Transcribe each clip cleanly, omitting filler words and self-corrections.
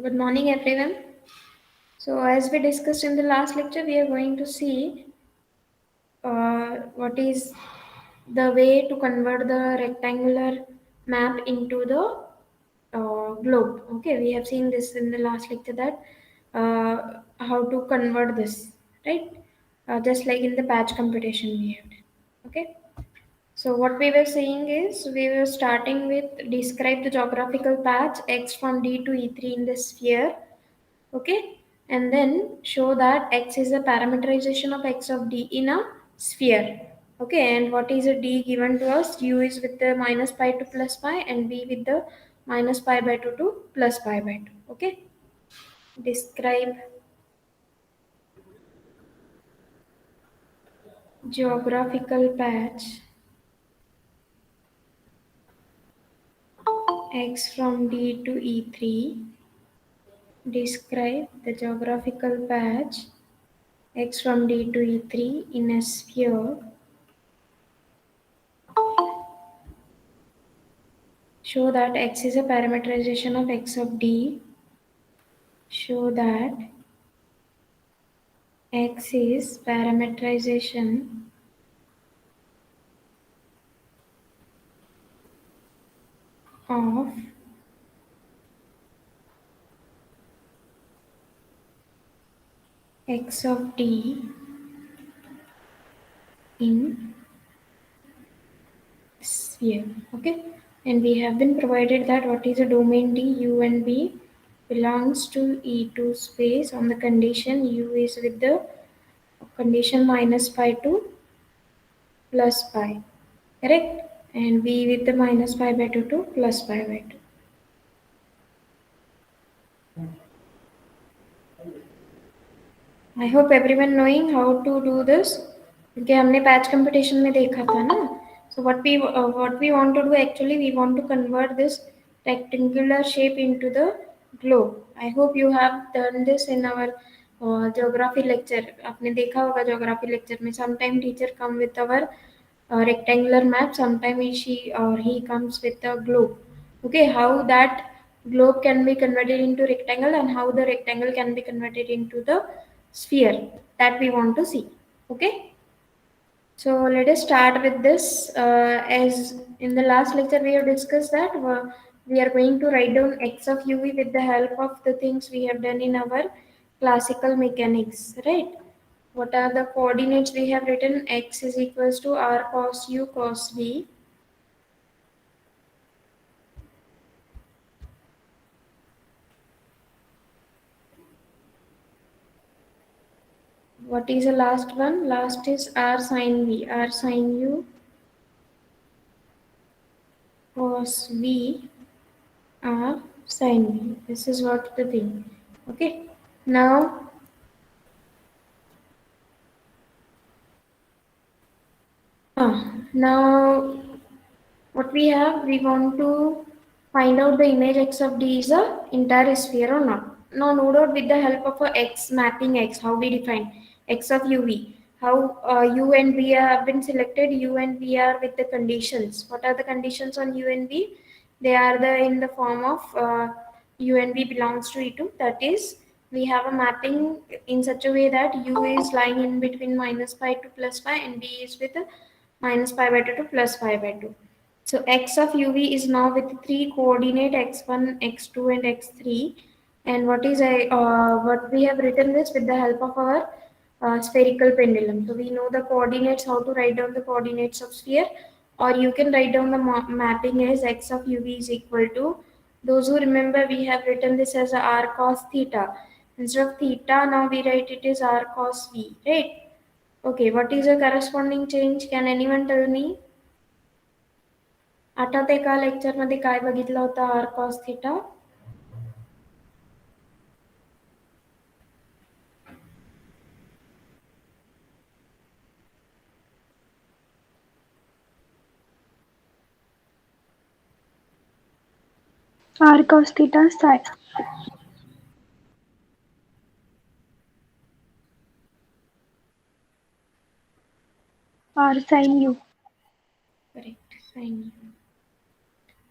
Good morning, everyone. So, as we discussed in the last lecture, we are going to see what is the way to convert the rectangular map into the globe. Okay, we have seen this in the last lecture that how to convert this, right? Just like in the patch computation we have done. Okay. So what we were saying is we were starting with describe the geographical patch x from D to E3 in the sphere. Okay, and then show that x is a parameterization of x of D in a sphere. Okay, and what is a D given to us? U is with the minus pi to plus pi and B with the minus pi by 2 to plus pi by 2. Okay, describe geographical patch x from D to E3. Describe the geographical patch x from D to E3 in a sphere. Show that x is a parameterization of x of D. Show that x is parameterization of x of D in sphere. Okay, and we have been provided that what is a domain D, U and B belongs to E2 space on the condition U is with the condition minus pi to plus pi, correct? And B with the minus pi by 2 to plus pi by 2. I hope everyone knowing how to do this क्योंकि हमने patch competition में देखा था ना. So what we want to do actually, we want to convert this rectangular shape into the globe. I hope you have done this in our geography lecture. आपने देखा होगा geography lecture में sometime teacher come with our rectangular map, sometime she or he comes with a globe. Okay, how that globe can be converted into rectangle and how the rectangle can be converted into the sphere, that we want to see. Okay, so let us start with this. As in the last lecture we have discussed that we are going to write down x of uv with the help of the things we have done in our classical mechanics, right? What are the coordinates we have written? X is equals to r cos u cos v. What is the last one? Last is r sin v. R sin u cos v r sin v. This is what the thing. Okay. Now, now what we have, we want to find out the image x of D is a entire sphere or not. Now no doubt with the help of a x mapping x, how we define x of uv, how u and v have been selected. U and v are with the conditions. What are the conditions on u and v? They are the in the form of u and v belongs to E2. That is, we have a mapping in such a way that u is lying in between minus pi to plus pi and v is with a minus pi by 2 to plus pi by 2. So x of uv is now with three coordinate x1, x2 and x3. And what we have written this with the help of our spherical pendulum. So we know the coordinates, how to write down the coordinates of sphere, or you can write down the mapping as x of uv is equal to, those who remember we have written this as a r cos theta. Instead of theta, now we write it as r cos v, right? Okay, what is the corresponding change? Can anyone tell me? आठवते का lecture मध्ये काय बघितलं होतं R cos theta? R cos theta psi. R sin u. Correct, sin.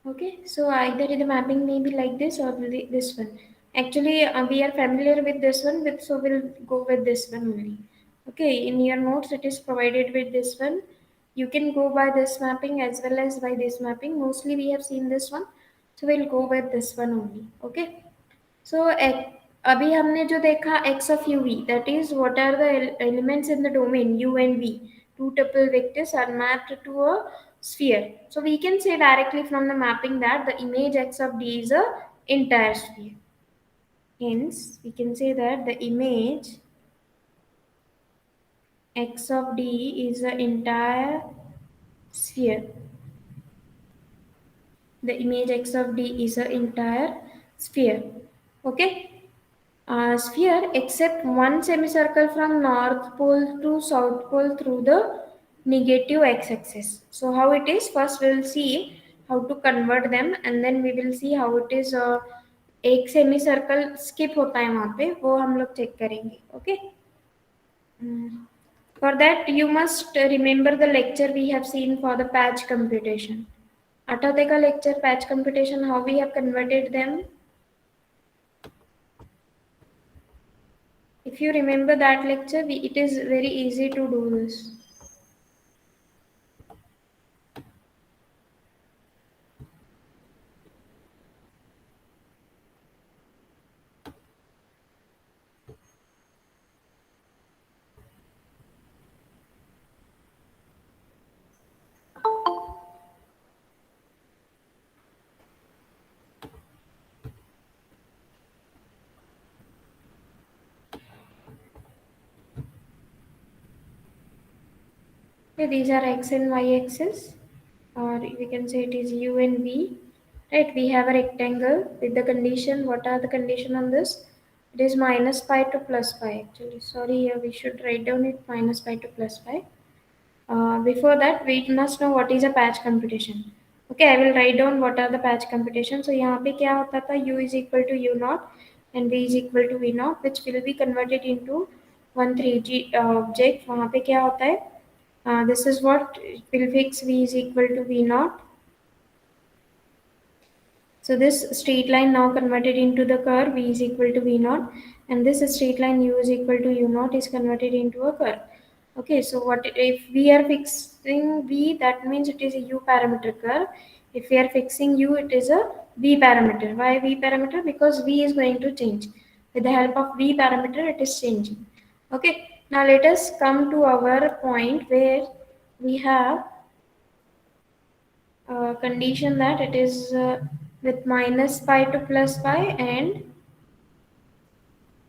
Okay, so either the mapping may be like this or this one. Actually, we are familiar with this one, with so we'll go with this one only. Okay, in your notes it is provided with this one. You can go by this mapping as well as by this mapping. Mostly we have seen this one, so we'll go with this one only. Okay. So अभी हमने जो देखा x of u v, that is what are the elements in the domain u and v. Two tuple vectors are mapped to a sphere. So we can say directly from the mapping that the image x of d is a entire sphere. Hence, we can say that the image x of d is the entire sphere. The image x of d is the entire sphere. Okay. Sphere except one semicircle from north pole to south pole through the negative x-axis. So how it is? First we will see how to convert them, and then we will see how it is. एक semi circle skip होता है वहाँ पे, वो हम लोग check करेंगे. Okay. For that you must remember the lecture we have seen for the patch computation. आठवते का lecture patch computation, how we have converted them? If you remember that lecture, it is very easy to do this. Okay, these are x and y axis, or we can say it is u and v. Right, we have a rectangle with the condition. What are the condition on this? It is minus pi to plus pi. Actually, sorry, here we should write down it minus pi to plus pi. Before that, we must know what is a patch computation. Okay, I will write down what are the patch computation. So यहाँ पे क्या होता था? U is equal to u naught and v is equal to v naught, which will be converted into one 3D object. वहाँ पे क्या होता है? This is what will fix v is equal to v naught. So this straight line now converted into the curve v is equal to v naught, and this straight line u is equal to u naught is converted into a curve. Okay, so what if we are fixing v, that means it is a u parameter curve. If we are fixing u, it is a v parameter. Why v parameter? Because v is going to change. With the help of v parameter, it is changing. Okay, now let us come to our point where we have condition that it is with minus pi to plus pi and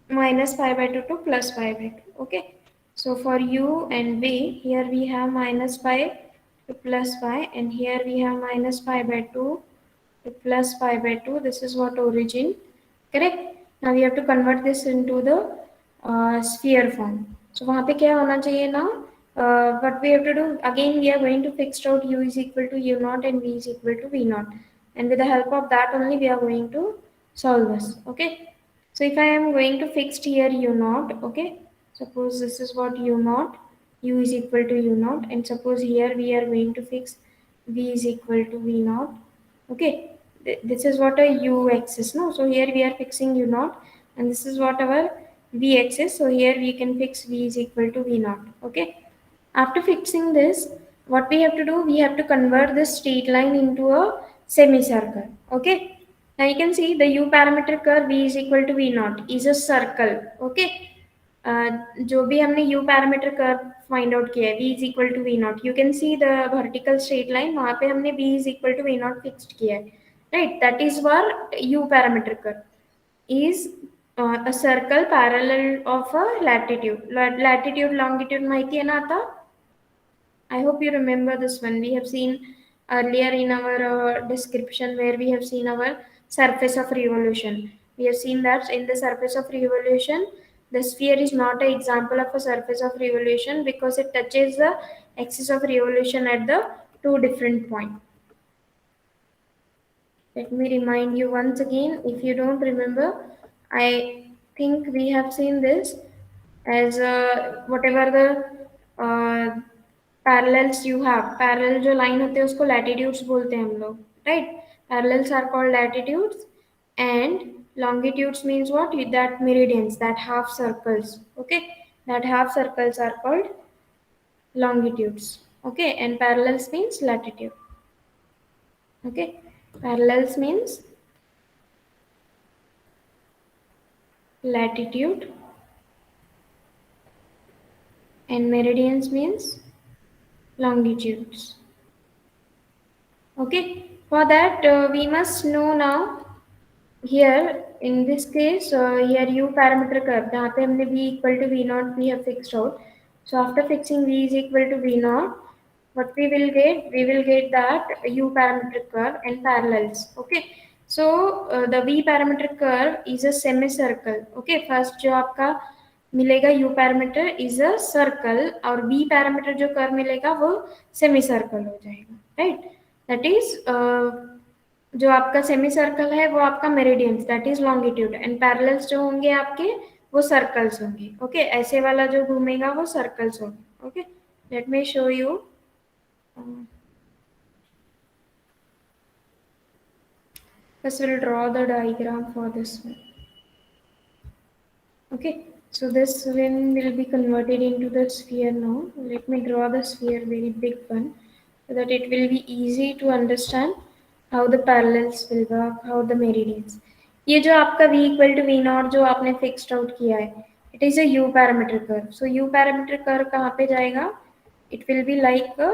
minus pi by 2 to plus pi by 2. Okay, so for u and v, here we have minus pi to plus pi, and here we have minus pi by 2 to plus pi by 2. This is what origin. Correct. Now we have to convert this into the sphere form. So वहाँ पे क्या होना चाहिए ना? What we have to do again, we are going to fix out u is equal to u naught and v is equal to v naught, and with the help of that only we are going to solve this. Okay. So if I am going to fix here u naught, okay, suppose this is what u naught, u is equal to u naught, and suppose here we are going to fix v is equal to v naught. Okay, this is what a u axis, no? So here we are fixing u naught, and this is what our v axis. So here we can fix v is equal to v naught. Okay, after fixing this, what we have to do, we have to convert this straight line into a semicircle. Okay. Now you can see the u parameter curve v is equal to v naught is a circle. Okay. जो भी हमने u parameter curve find out किया है, v is equal to v naught. You can see the vertical straight line. वहाँ पे हमने v is equal to v naught fixed किया है. Right. That is what u parameter curve is. A circle parallel of a latitude. Latitude, longitude माहिती है ना आता? I hope you remember this one. We have seen earlier in our description where we have seen our surface of revolution. We have seen that in the surface of revolution, the sphere is not an example of a surface of revolution because it touches the axis of revolution at the two different points. Let me remind you once again, if you don't remember, I think we have seen this as whatever the parallels you have, parallel जो line होते हैं उसको latitudes बोलते हैं हम लोग, right? Parallels are called latitudes and Longitudes means what? That meridians, that half circles. Okay, that half circles are called longitudes. Okay, and parallels means latitude. Okay, parallels means latitude, and meridians means longitudes. Okay, for that we must know now. Here in this case, here u parameter curve जहाँ पे हमने v equal to v naught we have fixed out. So after fixing v is equal to v naught, what we will get? We will get that u parameter curve and parallels. Okay. So the v parameter curve is a semicircle. Okay. First जो आपका मिलेगा u parameter is a circle और v parameter जो curve मिलेगा वो semicircle हो जाएगा. Right. That is जो आपका सेमी सर्कल है वो आपका meridians that is longitude and parallels जो होंगे आपके वो सर्कल्स होंगे. ओके, ऐसे वाला जो घूमेगा वो सर्कल्स होंगे. Okay, let me show you. First we'll draw the diagram for this one. Okay, so this one will be converted into the sphere now. Let me draw the sphere, very big one, so that it will be easy to understand how the parallels will work, how the meridians. ये जो आपका v equal to v naught जो आपने fixed out किया है, it is a u parameter curve. So u parameter curve कहाँ पे जाएगा? It will be like a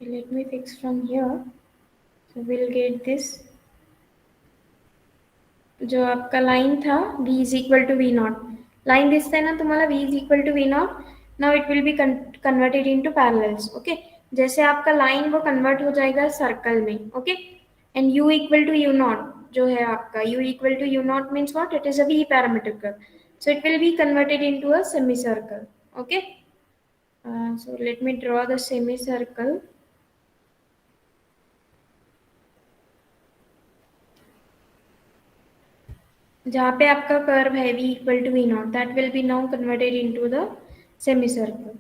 let me fix from here. So we'll get this. जो आपका line था v is equal to V naught, line दिसते ना तुम्हाला v is equal to V naught. Now it will be converted into parallels. Okay, जैसे आपका line वो convert हो जाएगा सर्कल में. Okay, and u equal to U naught जो है आपका u equal to U naught means what? It is a v parameter curve. So it will be converted into a semi circle. Okay, so let me draw the semicircle. जहाँ पे आपका curve है v equal to V naught, that will be now converted into the semicircle.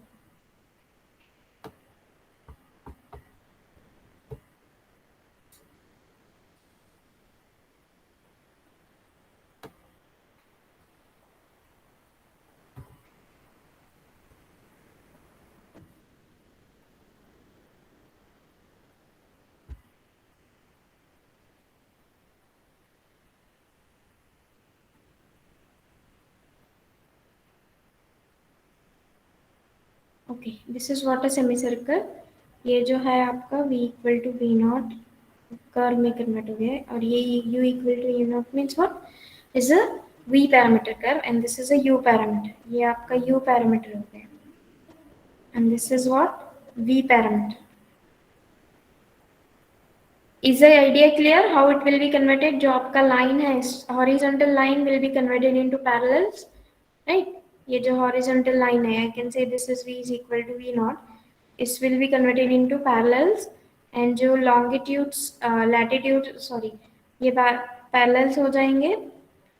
Okay, this is what a semicircle. ये जो है आपका v equal to V naught curve में convert हो गया है और ये u equal to U naught means what? Is a v parameter curve and this is a u parameter. ये आपका u पैरामीटर हो गया and this is what? v parameter. Is the idea clear how it will be converted? जो आपका line है horizontal line will be converted into parallels, right? ये जो horizontal line है, I can say this is v is equal to v naught. This will be converted into parallels and जो longitudes, latitude, sorry, ये parallels हो जाएंगे.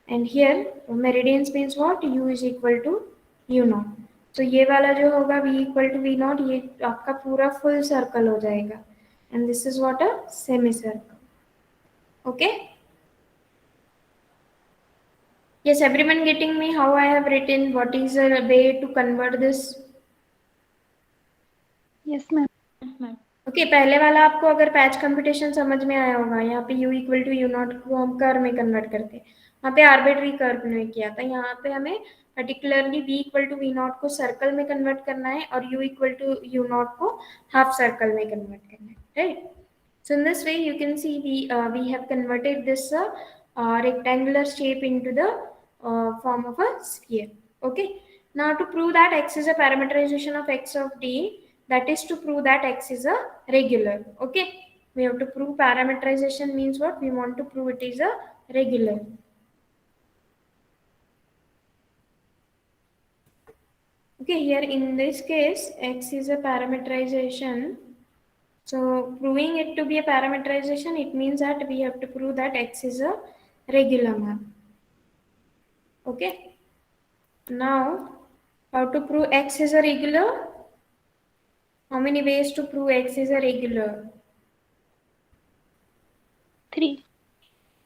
And here meridians means what? U is equal to u naught. So ये वाला जो होगा v equal to v naught, ये आपका पूरा full circle हो जाएगा. And this is what a semicircle. Okay, yes, everyone getting me how I have written? What is a way to convert this? Yes, ma'am. Okay, पहले वाला आपको अगर patch computation समझ में आया होगा, यहाँ पे u equal to U naught को हम कर्व में कन्वर्ट करते हैं. वहाँ पे आर्बिट्री कर्व में किया था. यहाँ पे हमें particularly v equal to V naught को सर्कल में कन्वर्ट करना है और u equal to U naught को हाफ सर्कल में कन्वर्ट करना है. Right. So in this way you can see we have converted this rectangular shape into the form of a sphere. Okay. Now to prove that x is a parameterization of x of d, that is to prove that x is a regular. Okay. We have to prove parameterization means what? We want to prove it is a regular. Okay, here in this case x is a parameterization. So proving it to be a parameterization, it means that we have to prove that x is a regular map. Okay. Now, how to prove x is a regular? How many ways to prove x is a regular? 3.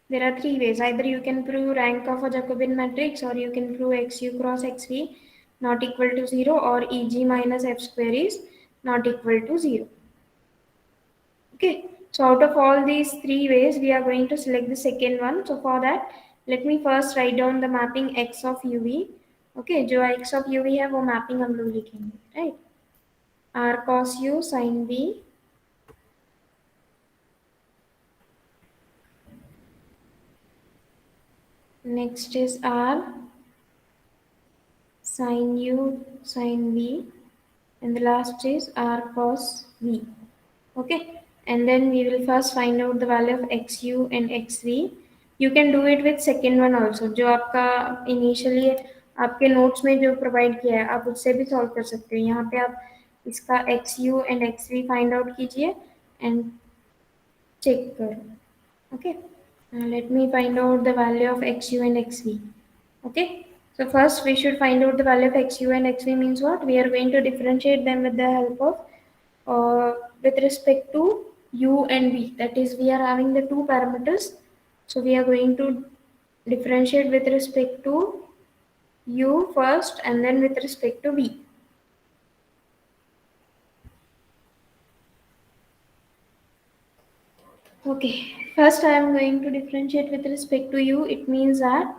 There are three ways. Either you can prove rank of a Jacobian matrix, or you can prove xu cross xv not equal to 0, or eg minus f square is not equal to 0. Okay, so out of all these three ways, we are going to select the second one. So for that, let me first write down the mapping x of uv. Okay, जो x of uv है वो mapping हम लोग लिखेंगे, right? r cos u sin v. Next is r sin u sin v, and the last is r cos v. Okay, and then we will first find out the value of xu and xv. You can do it with second one also, जो आपका initially आपके notes में जो provide किया है आप उससे भी solve कर सकते हो. यहाँ पे आप इसका xu and xv find out कीजिए and check करो. Okay, let me find out the value of xu and xv. Okay, so first we should find out the value of xu and xv means what? We are going to differentiate them with the help of with respect to u and v. That is, we are having the two parameters. So we are going to differentiate with respect to u first and then with respect to v. Okay, first I am going to differentiate with respect to u. It means that,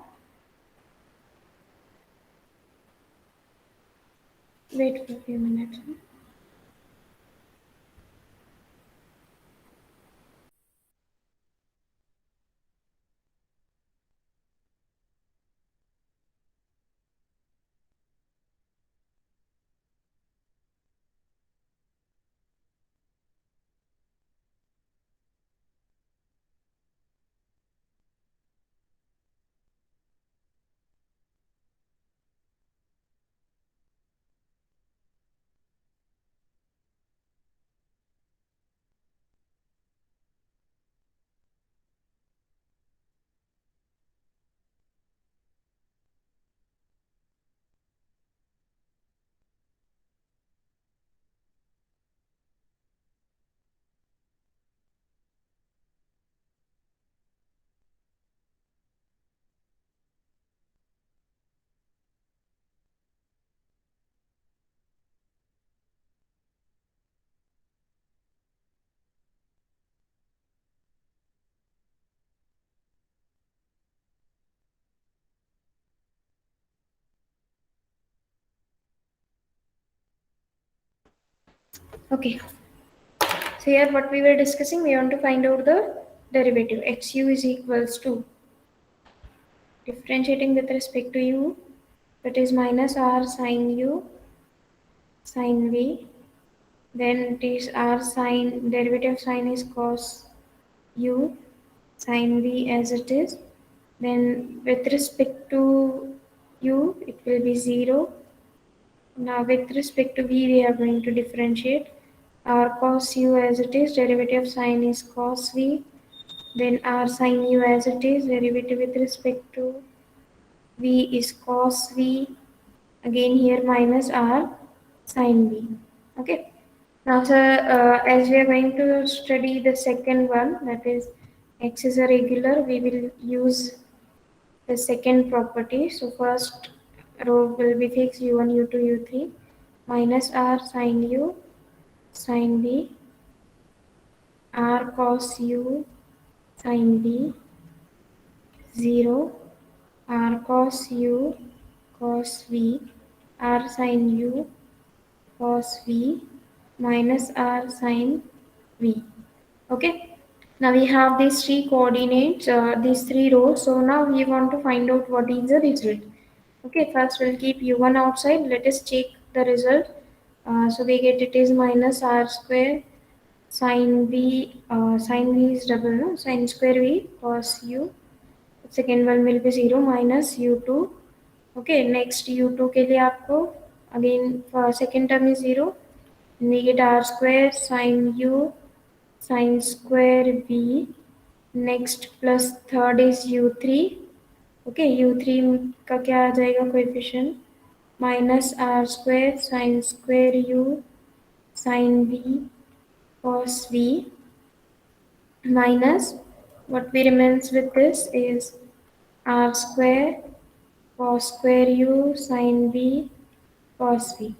wait for a few minutes. Okay, so here what we were discussing, we want to find out the derivative. Xu is equals to differentiating with respect to u, that is minus r sin u sin v. Then it is r sin, derivative sign is cos u sin v as it is. Then with respect to u, it will be 0. Now with respect to v, we are going to differentiate r cos u as it is, derivative sign is cos v. Then r sin u as it is, derivative with respect to v is cos v. Again here minus r sin v. Okay. Now, sir, as we are going to study the second one, that is x is a regular, we will use the second property. So first row will be fixed u1, u2, u3 minus r sin u sin v, r cos u sin v, 0, r cos u cos v, r sin u cos v minus r sin v. Okay, now we have these three coordinates, these three rows. So now we want to find out what is the result. Okay, first we'll keep u1 outside. Let us check the result. So we get it is minus r square sin v, sin v is double, no? Sin square v cos u. Second one will be 0 minus u2. Okay, next u2 के लिए आपको again second term is 0. We get r square sin u sin square v. Next plus third is u3. Okay, u3 का क्या आ जाएगा coefficient, minus R square sine square u sine v cos v minus what we remains with this is r square cos square u sin v cos v.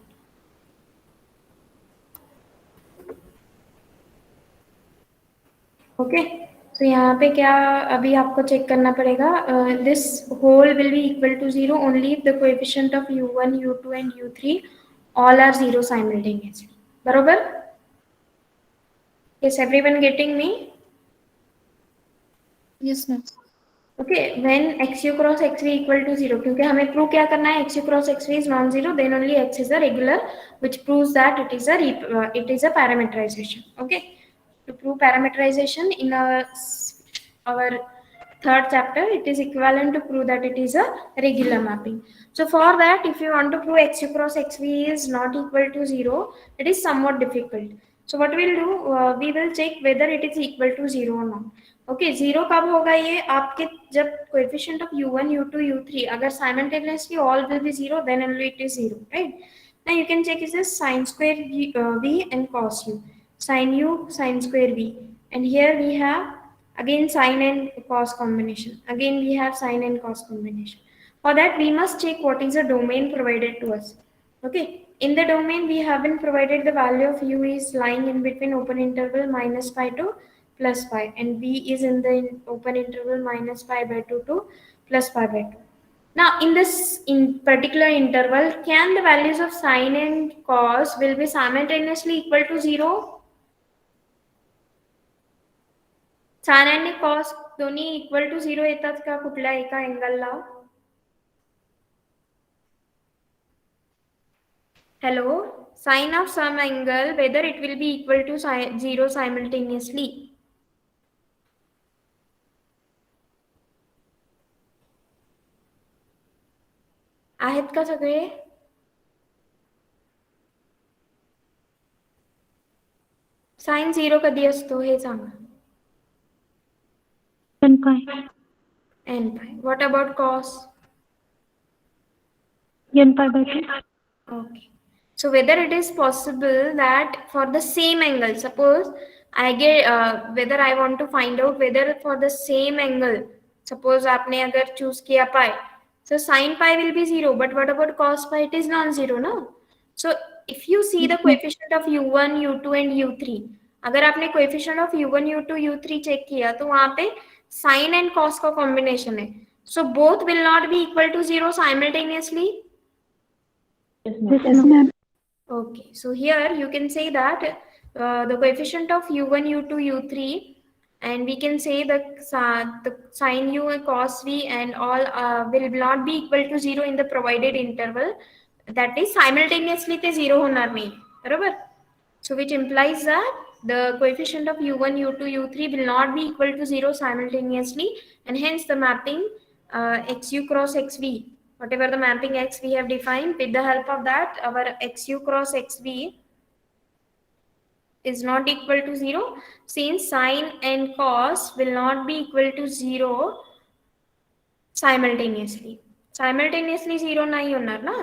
Okay, तो यहाँ पे क्या अभी आपको चेक करना पड़ेगा, this whole will be equal to zero only if the coefficient of u1 u2 and u3 all are zero simultaneously. बरोबर? Is everyone getting me? Yes, ma'am. Okay, when xu cross xv equal to zero, क्योंकि हमें prove क्या करना है, xu cross xv is non zero, then only x is a regular, which proves that it is a parameterization. Okay, to prove parameterization in our third chapter, it is equivalent to prove that it is a regular mapping. So for that, if you want to prove xu cross xv is not equal to zero, it is somewhat difficult. So what we'll do, we will check whether it is equal to zero or not. Okay, zero कब होगा, ये आपके जब coefficient of u1 u2 u3 अगर simultaneously all will be zero, then only it is zero, right? Now you can check is this sin square v and cos u, sin u sin square v, and here we have again sin and cos combination, again we have sin and cos combination. For that we must check what is the domain provided to us. Okay, in the domain we have been provided the value of u is lying in between open interval minus pi to plus pi, and v is in the open interval minus pi by 2 to plus pi by 2. Now in this in particular interval, can the values of sine and cos will be simultaneously equal to 0? Sine and cos दोन्ही equal to 0 येतात का कुठल्या एका अँगलला? Hello, sine of some angle, whether it will be equal to 0 simultaneously? आहेत का सगळे? Sign 0 कधी असतो हे सांगा. n pi. n pi. What about cos? n pi by 2. Okay. So whether it is possible that for the same angle, suppose I get whether I want to find out whether for the same angle, suppose आपने अगर choose किया pi, so sin pi will be 0, but what about cos pi? It is non-zero, no? So if you see the coefficient of u1, u2 and u3, अगर आपने coefficient of u1, u2, u3 check किया तो वहाँ पे sin and cos का combination है, so both will not be equal to 0 simultaneously. Yes, ma'am. Okay, so here you can say that the coefficient of u1, u2, u3, and we can say the sin u and cos v and all will not be equal to 0 in the provided interval. That is simultaneously ते 0 होणार नाही, बरोबर? So which implies that the coefficient of u1, u2, u3 will not be equal to 0 simultaneously, and hence the mapping xu cross xv, whatever the mapping x we have defined, with the help of that our xu cross xv is not equal to 0, since sine and cos will not be equal to 0 simultaneously. Simultaneously 0 नाही होणार ना,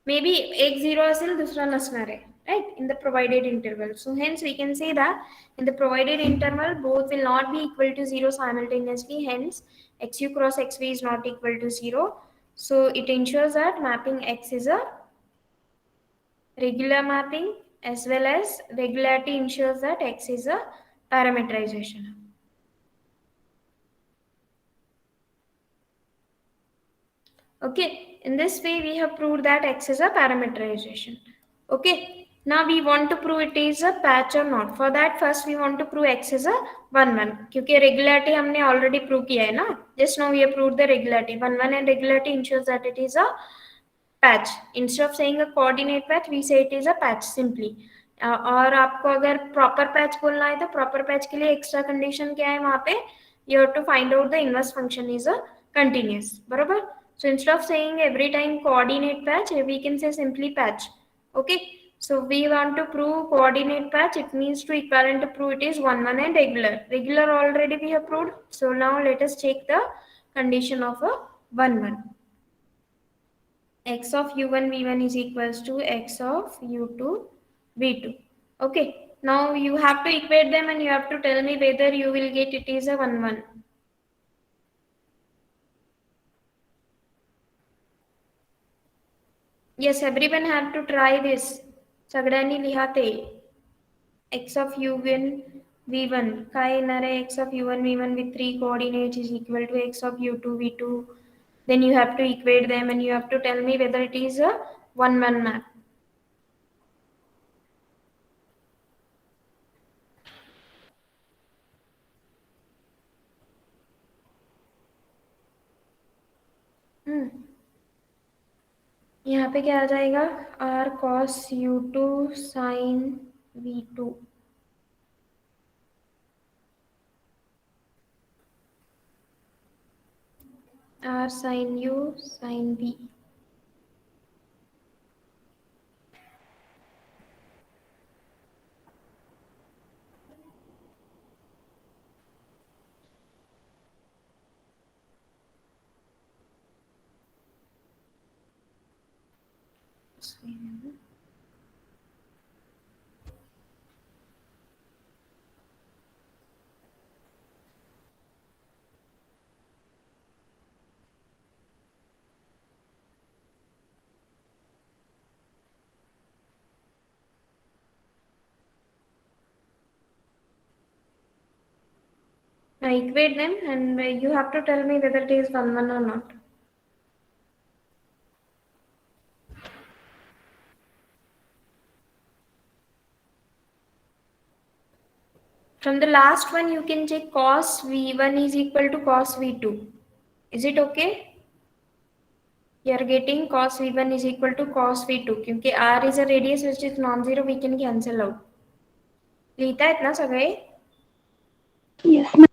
maybe एक 0 असेल दुसरा नसणार आहे, right, in the provided interval. So hence we can say that in the provided interval both will not be equal to 0 simultaneously, hence xu cross xv is not equal to 0. So it ensures that mapping x is a regular mapping, as well as regularity ensures that x is a parameterization. Okay, in this way we have proved that x is a parameterization. Okay, now we want to prove it is a patch or not. For that first we want to prove x is a 1 1, क्योंकि regularity हमने already prove किया है ना, just now we have proved the regularity 1 1, and regularity ensures that it is a patch. Instead of saying a coordinate patch, we say it is a patch simply. और आपको अगर proper patch बोलना है तो proper patch के लिए extra condition क्या है वहाँ पे, you have to find out the inverse function is a continuous, बराबर? So instead of saying every time coordinate patch, we can say simply patch. Okay, so we want to prove coordinate patch, it means to equivalent to prove it is 1 1 and regular. Regular already we have proved, so now let us check the condition of a 1 1. X of u1 v1 is equals to x of u2 v2. Okay, now you have to equate them and you have to tell me whether you will get it is a 1 1. Yes, everyone have to try this. सगळ्यांनी लिहा ते. X of u1 v1 काय येणार आहे? X of u1 v1 with 3 coordinates is equal to x of u2 v2. Then you have to equate them and you have to tell me whether it is a 1 1 map. यहाँ पे क्या आ जाएगा? r cos u2 sin v2. r sin u sin v. Now equate them and you have to tell me whether it is 1 1 or not. From the last one you can check cos v1 is equal to cos v2. Is it okay? You are getting cos v1 is equal to cos v2 क्योंकि r is a radius which is non-zero, we can cancel out. लिहिता आहेत ना सगळे? Yes, ma'am.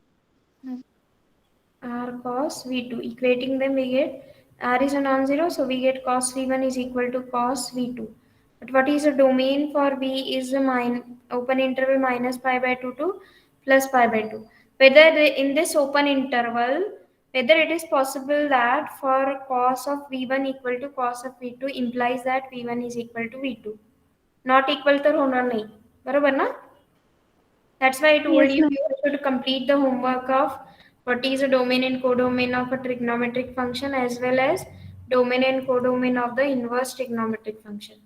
r cos v2, equating them we get r is a non-zero, so we get cos v1 is equal to cos v2. But what is the domain for v is the open interval minus pi by 2 to plus pi by 2. Whether in this open interval, whether it is possible that for cos of v1 equal to cos of v2 implies that v1 is equal to v2. Not equal तर होणार नाही, बरोबर ना? That's why I told Yes, you ma'am. you should complete the homework of what is a domain and codomain of a trigonometric function as well as domain and codomain of the inverse trigonometric function.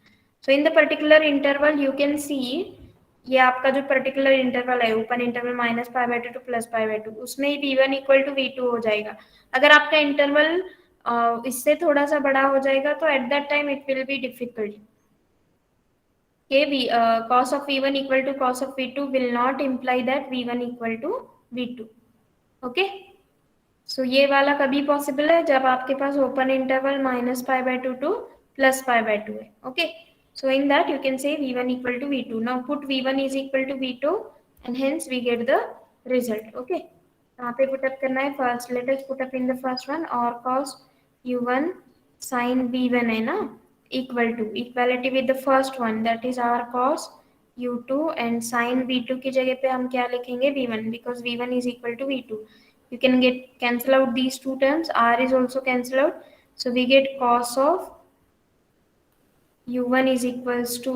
So in the particular interval you can see ये आपका जो particular interval है open interval minus pi by two to plus pi by two उसमें ही v1 equal to v2 हो जाएगा. अगर आपका interval इससे थोड़ा सा बड़ा हो जाएगा तो at that time it will be difficult. Okay, cos of v1 equal to cos of v2 will not imply that v1 equal to v2. Okay, so ये वाला कभी पॉसिबल है जब आपके पास open interval minus pi by two to plus pi by two है. Okay, so in that you can say v1 equal to v2. Now put v1 is equal to v2 and hence we get the result. Okay, यहाँ पे put up करना है. First let us put up in the first one or cos u1 sin v1 है ना, equal to equality with the first one that is r cos u2 and sin v2 की जगह पे हम क्या लिखेंगे v1 because v1 is equal to v2. You can get cancel out these two terms, r is also cancel out, so we get cos of u1 is equals to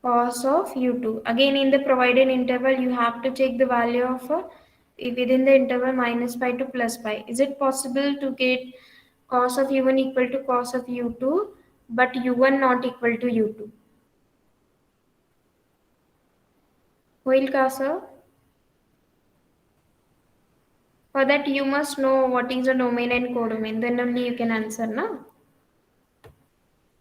cos of u2. Again in the provided interval you have to check the value of within the interval minus pi to plus pi. Is it possible to get cos of u1 equal to cos of u2 but u1 not equal to u2? होईल का sir? For that you must know what is a domain and codomain, then only you can answer na.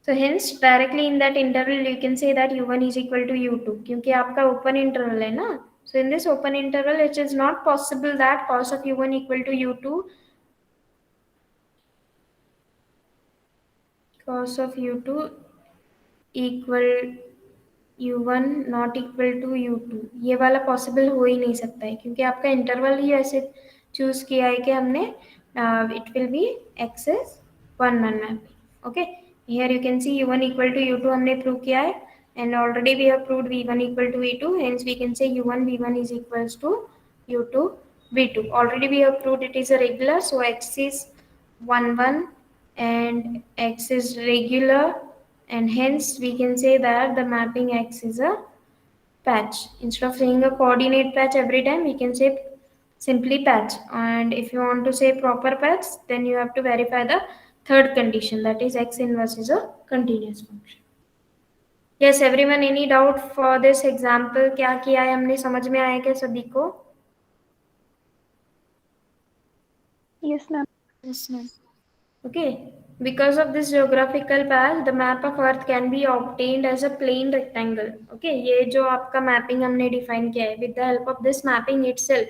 So hence directly in that interval you can say that u1 is equal to u2 क्योंकि आपका open interval है ना. So in this open interval it is not possible that cos of u1 equal to u2 cos of u2 equal u1 not equal to u2 ये वाला possible हो ही नहीं सकता है क्योंकि आपका इंटरवल ही ऐसे चूज किया है कि हमने it will be x is 1 1 mapping. Okay, here you can see u1 equal to u2 हमने प्रूव किया है and already we have proved v1 equal to v2, hence we can say u1 v1 is equals to u2 V2. Already we have proved it is a regular, so x is 1 1 and x is regular, and hence we can say that the mapping x is a patch. Instead of saying a coordinate patch every time, we can say simply patch. And if you want to say proper patch, then you have to verify the third condition, that is x inverse is a continuous function. Yes, everyone, any doubt for this example? क्या किया है हमने, समझ में आया क्या सभी को? Yes, ma'am. Yes, ma'am. Okay, because of this geographical patch, the map of Earth can be obtained as a plain rectangle. Okay, ये जो आपका mapping हमने define किया है, with the help of this mapping itself,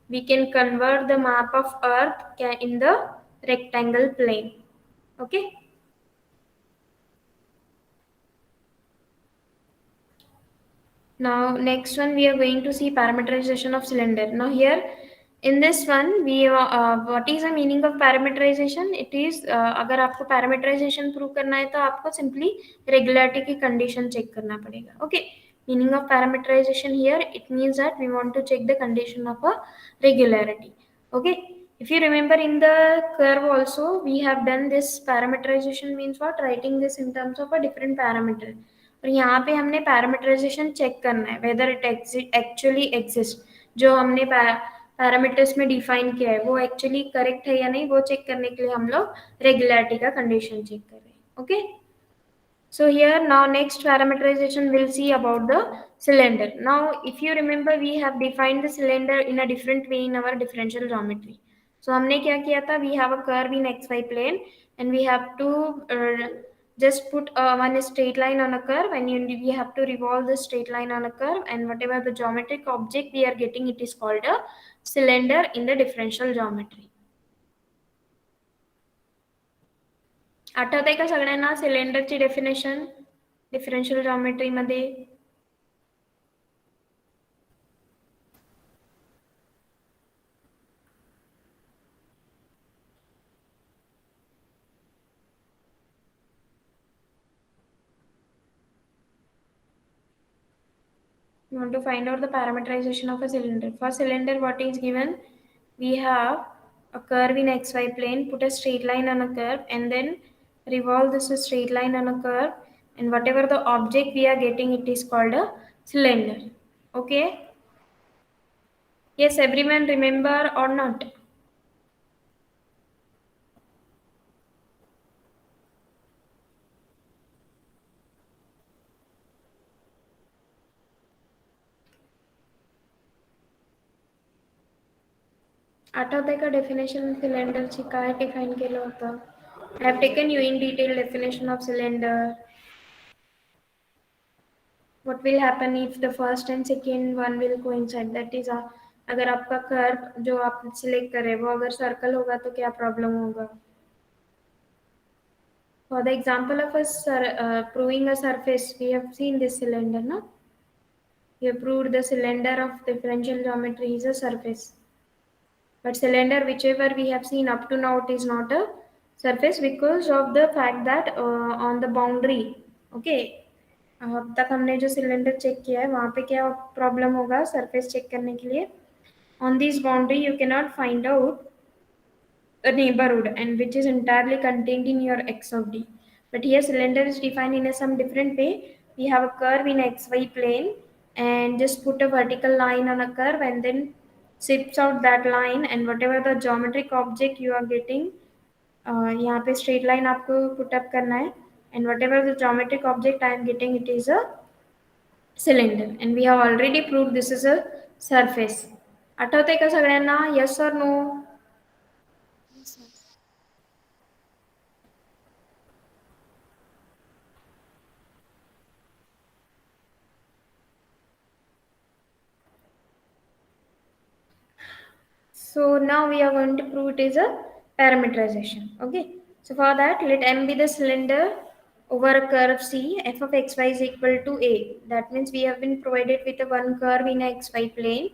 we can convert the map of Earth in the rectangle plane. Okay. Now next one we are going to see parameterization of cylinder. Now here in this one we what is the meaning of parameterization? It is अगर आपको parameterization prove करना है तो आपको simply regularity की condition check करना पड़ेगा. Okay. Meaning of parameterization here, it means that we want to check the condition of a regularity. Okay. If you remember in the curve also we have done this parameterization means what? Writing this in terms of a different parameter. और यहाँ पे हमने parameterisation check करना है whether it actually exist, जो हमने parameters में define किया है वो एक्चुअली करेक्ट है या नहीं, वो चेक करने के लिए हम लोग रेगुलरिटी का कंडीशन चेक कर रहे हैं. Okay, so here now next parameterization we'll see about the cylinder. Now if you remember we have defined the cylinder in a different way in our differential geometry. So हमने क्या किया था, we have a curve in xy plane and we have to just put one straight line on a curve, and we have to revolve the straight line on a curve, and whatever the geometric object we are getting, it is called a cylinder in the differential geometry. आठवतंय का सगळ्यांना सिलेंडरची definition differential geometry मध्ये? You want to find out the parameterization of a cylinder. For cylinder, what is given? We have a curve in xy plane, put a straight line on a curve, and then revolve this straight line on a curve, and whatever the object we are getting, it is called a cylinder. Okay? Yes, everyone remember or not? आठवतंय का definition सिलेंडरची काय define केलं होतं? I have taken you in detail definition of cylinder. What will happen if the first and second one will coincide? That is, अगर आपका curve जो आप सिलेक्ट करें वो अगर सर्कल होगा तो क्या प्रॉब्लम होगा? For the example of proving a surface, we have seen this cylinder, no? We have proved the cylinder of differential geometry is a surface. But cylinder, whichever we have seen up to now, it is not a surface because of the fact that on the boundary, okay, अब तक हमने जो cylinder check किया है वहाँ पे क्या problem होगा सरफेस चेक करने के लिए? On this boundary you cannot find out a neighborhood and which is entirely contained in your x of d. But here cylinder is defined in some different way. We have a curve in xy plane and just put a vertical line on a curve and then zips out that line, and whatever the geometric object you are getting, यहाँ पे straight line आपको put up करना है, and whatever the geometric object I am getting, it is a cylinder, and we have already proved this is a surface. आठवतंय का सगळ्यांना? yes or no? Yes, ma'am. So now we are going to prove it is a parameterization. Okay. So for that, let M be the cylinder over a curve C. F of xy is equal to A. That means we have been provided with a one curve in a xy plane.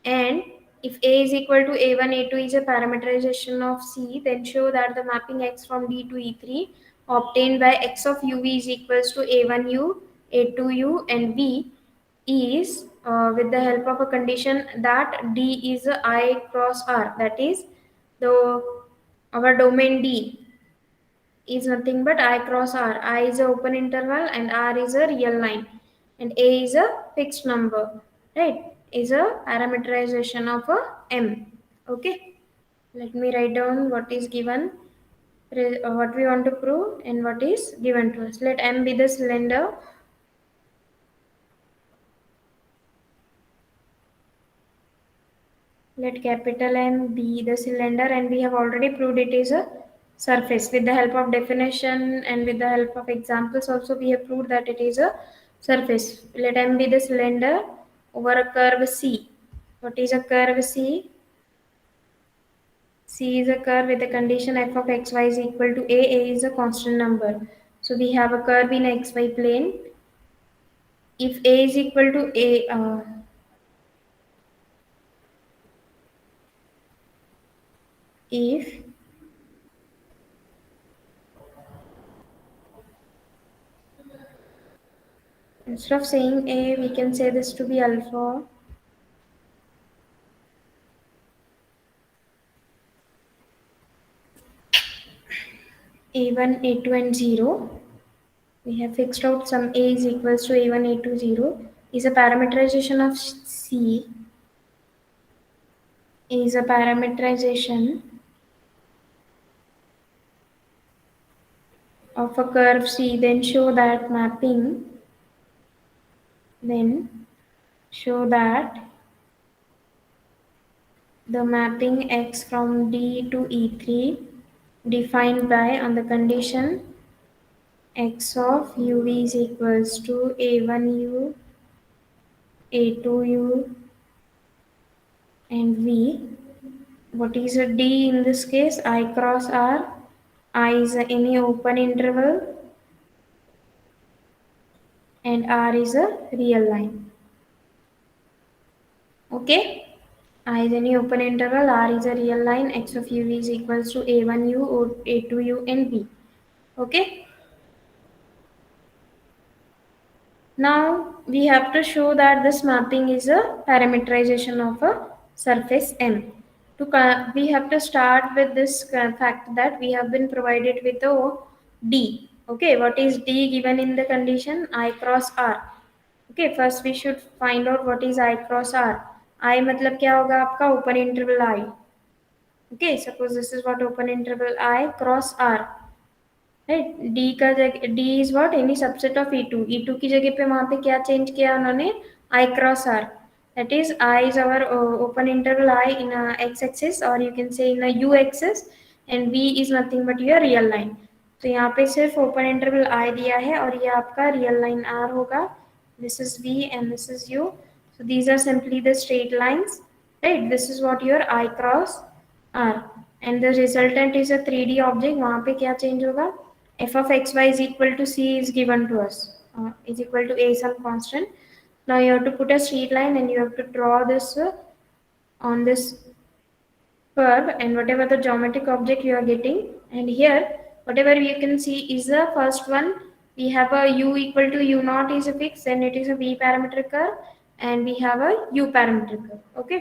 And if A is equal to A1, A2 is a parameterization of C, then show that the mapping x from D to E3 obtained by x of UV is equals to A1U, A2U, and V is with the help of a condition that D is a I cross R. That is, the our domain D is nothing but I cross R. I is a open interval and R is a real line, and A is a fixed number. Right? Is a parameterization of a M. Okay. Let me write down what is given, what we want to prove, and what is given to us. Let M be the cylinder. Let capital M be the cylinder, and we have already proved it is a surface. With the help of definition and with the help of examples also we have proved that it is a surface. Let M be the cylinder over a curve C. What is a curve C? C is a curve with the condition f of xy is equal to A is a constant number. So we have a curve in xy plane. If A is equal to if instead of saying A, we can say this to be alpha. A1, A2 and 0. We have fixed out some A is equals to A1, A2, 0 is a parameterization of C is a parameterization of a curve C, then show that the mapping X from D to E3 defined by on the condition X of UV is equals to A1U, A2U and V. What is a D in this case? I cross R. I is any open interval and R is a real line. Okay? I is any open interval, R is a real line, X of UV is equals to A1U or A2U and V. Okay? Now we have to show that this mapping is a parameterization of a surface M. We have to start with this fact that we have been provided with a D. Okay, what is D given in the condition I cross R? Okay, first we should find out what is I cross R. I मतलब क्या होगा आपका open interval I. Okay, suppose this is what open interval I cross R. Right D का जगह D is what any subset of E two की जगह पे वहां पे क्या चेंज किया उन्होंने I cross R that is I is our open interval I in X axis और you can say in Y axis and V is nothing but your real line तो यहाँ पे सिर्फ ओपन इंटरवल आई दिया है और ये आपका रियल लाइन आर होगा this is v and this is u so these are simply the straight lines right this is what your I cross R and the resultant is a 3D object वहां पे क्या change होगा f of xy is equal to c is given to us is equal to a some constant now you have to put a straight line and you have to draw this on this curve and whatever the geometric object you are getting and here whatever you can see is the first one we have a u equal to u naught is a fix and it is a v parameter curve and we have a u parameter curve okay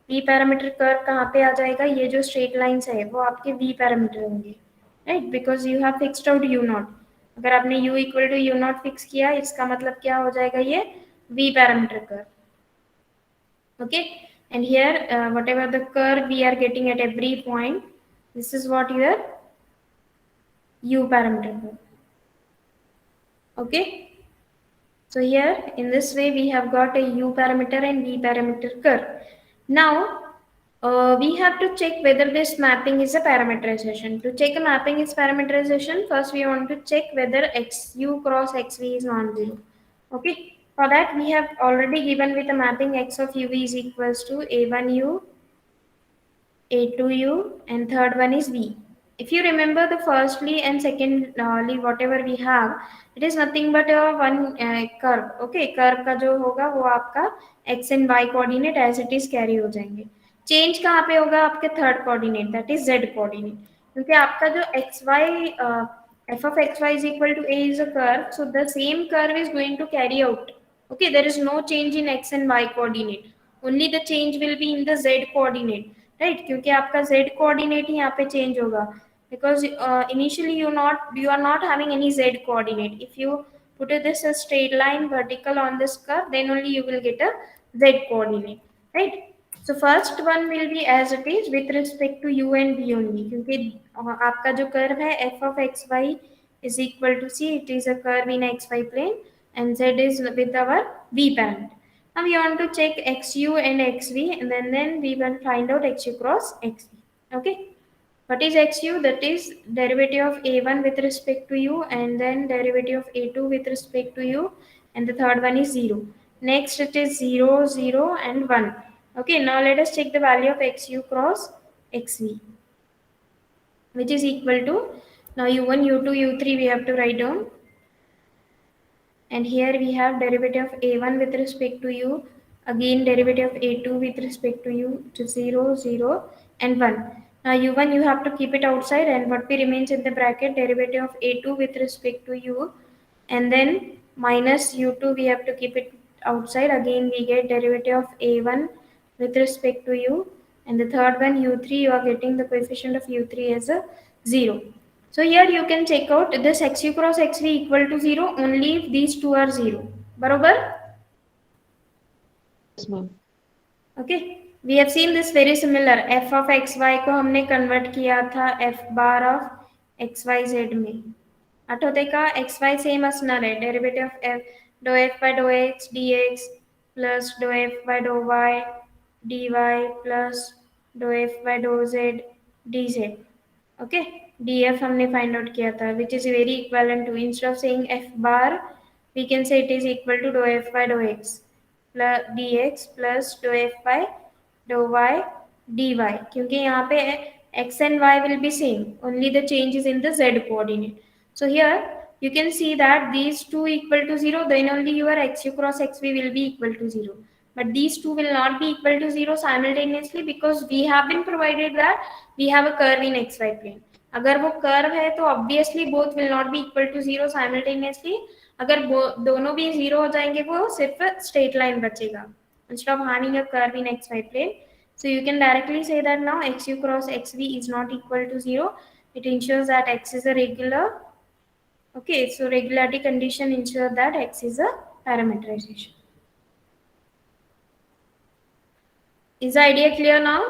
v parameter curve कहाँ पे आ जाएगा ये जो straight lines है वो आपके v parameter होंगे right because you have fixed out u naught अगर आपने u equal to u naught fix किया इसका मतलब क्या हो जाएगा ये v parameter curve okay and here whatever the curve we are getting at every point this is what your u parameter curve okay so here in this way we have got a u parameter and v parameter curve now we have to check whether this mapping is a parameterization to check a mapping is parameterization first we want to check whether xu cross xv is non-zero okay for that we have already given with a mapping x of uv is equals to a1u A2U and third one is V. If you remember the firstly and secondly whatever we have, it is nothing but a one curve. Okay, curve का जो होगा वो आपका x and y coordinate as it is carry हो जाएंगे. Change कहाँ पे होगा आपके third coordinate that is z coordinate. क्योंकि आपका जो f of xy is equal to a is a curve, so the same curve is going to carry out. Okay, there is no change in x and y coordinate. Only the change will be in the z coordinate, right? क्योंकि आपका z coordinate ही यहाँ पे change होगा, because initially you are not having any z coordinate. If you put this a straight line vertical on this curve, then only you will get a z coordinate, right? So first one will be as it is with respect to u and v only, क्योंकि आपका जो curve है f of x y is equal to c, it is a curve in xy plane, and z is with our v parameter. Now we want to check xu and xv, and then we will find out xu cross xv. Okay, what is xu? That is derivative of a1 with respect to u, and then derivative of a2 with respect to u, and the third one is 0. Next it is 0, 0 and 1. Okay, now let us check the value of xu cross xv, which is equal to, now u1, u2, u3 we have to write down, and here we have derivative of a1 with respect to u, again derivative of a2 with respect to u, to 0, 0 and 1. Now u1 you have to keep it outside, and what we remains in the bracket, derivative of a2 with respect to u, and then minus u2 we have to keep it outside, again we get derivative of a1 with respect to u, and the third one u3 you are getting the coefficient of u3 as a 0. So here you can check out this xu cross xv equal to 0 only if these two are 0. बरोबर? Yes, ma'am. Okay. We have seen this very similar. f of xy को हमने convert किया था f bar of xyz में. आठवते का xy same असणार आहे. Derivative of f dou f by dou x dx plus dou f by dou y dy plus dou f by dou z dz. Okay, df हमने find out किया था, which is very equivalent to, instead of saying f bar we can say it is equal to dou f by dou x plus dx plus dou f by dou y dy, क्योंकि यहाँ पे x and y will be same, only the change is in the z coordinate. So here you can see that these two equal to 0, then only your xu cross xv will be equal to 0. But these two will not be equal to 0 simultaneously, because we have been provided that we have a curve in xy plane. अगर वो curve है तो obviously both will not be equal to 0 simultaneously. अगर दोनों भी 0 हो जाएंगे वो सिर्फ straight line बचेगा, instead of having a curve in xy plane. So you can directly say that now xu cross xv is not equal to 0. It ensures that x is a regular. Okay, so regularity condition ensure that x is a parameterization. Is the idea clear now?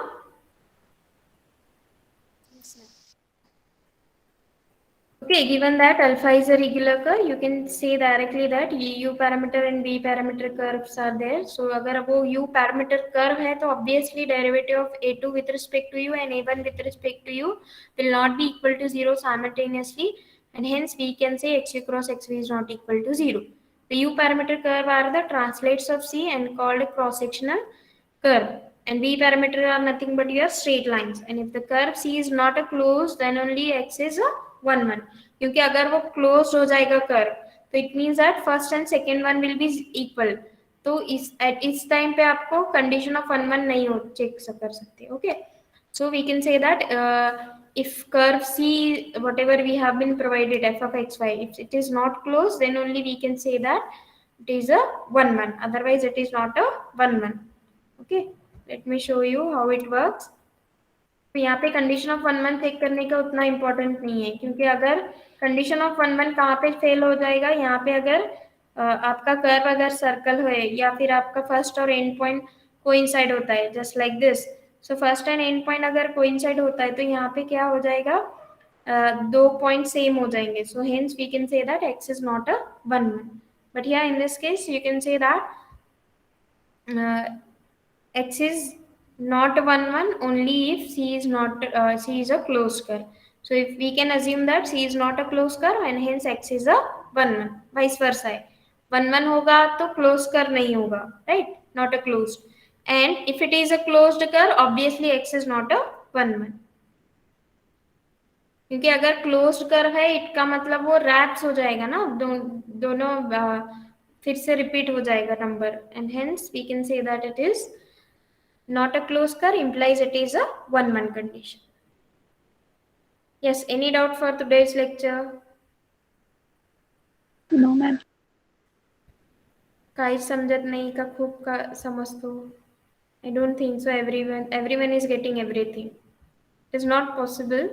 Yes, ma'am. Okay, given that alpha is a regular curve, you can say directly that u parameter and v parameter curves are there. So अगर वो u parameter curve है तो obviously derivative of a2 with respect to u and a1 with respect to u will not be equal to 0 simultaneously, and hence we can say xu cross xv is not equal to 0. The u parameter curve are the translates of c and called cross sectional curve, and v parameter are nothing but your straight lines, and if the curve c is not a closed, then only x is a 1 1, क्योंकि अगर वो closed हो जाएगा curve तो it means that first and second one will be equal. तो इस time पे आपको condition of 1 1 नहीं हो चेक कर सकते. Okay, so we can say that if curve c whatever we have been provided f of xy, if it is not closed, then only we can say that it is a 1 1, otherwise it is not a 1 1. Okay, let me show you how it works. तो यहाँ पे condition of 1 1 check करने का उतना important नहीं है, क्योंकि अगर कंडीशन ऑफ 1 1 कहाँ पे फेल हो जाएगा, यहाँ पे अगर आपका कर्व अगर सर्कल है या फिर आपका फर्स्ट और एंड पॉइंट कोइंसाइड होता है just like this. So first and and point अगर कोइंसाइड होता है तो यहाँ पे क्या हो जाएगा, दो पॉइंट सेम हो जाएंगे. So hence we can say that x is not a 1 1. But here in this case you can say that x is not 1 1 only if c is not c is a closed curve. So if we can assume that c is not a closed curve and hence x is a 1 1, vice versa है. 1 1 होगा तो closed curve नहीं होगा, right? Not a closed. And if it is a closed curve, obviously x is not a 1 1. क्योंकि अगर closed curve है इसका मतलब वो रैप्स हो जाएगा ना, दोनों फिर से रिपीट हो जाएगा number, and hence we can say that it is not a closed curve, implies it is a 1 1 condition. Yes, any doubt for today's lecture? No, ma'am. काहीच समजत नाही का खूप का समजतो? I don't think so. Everyone is getting everything. It is not possible.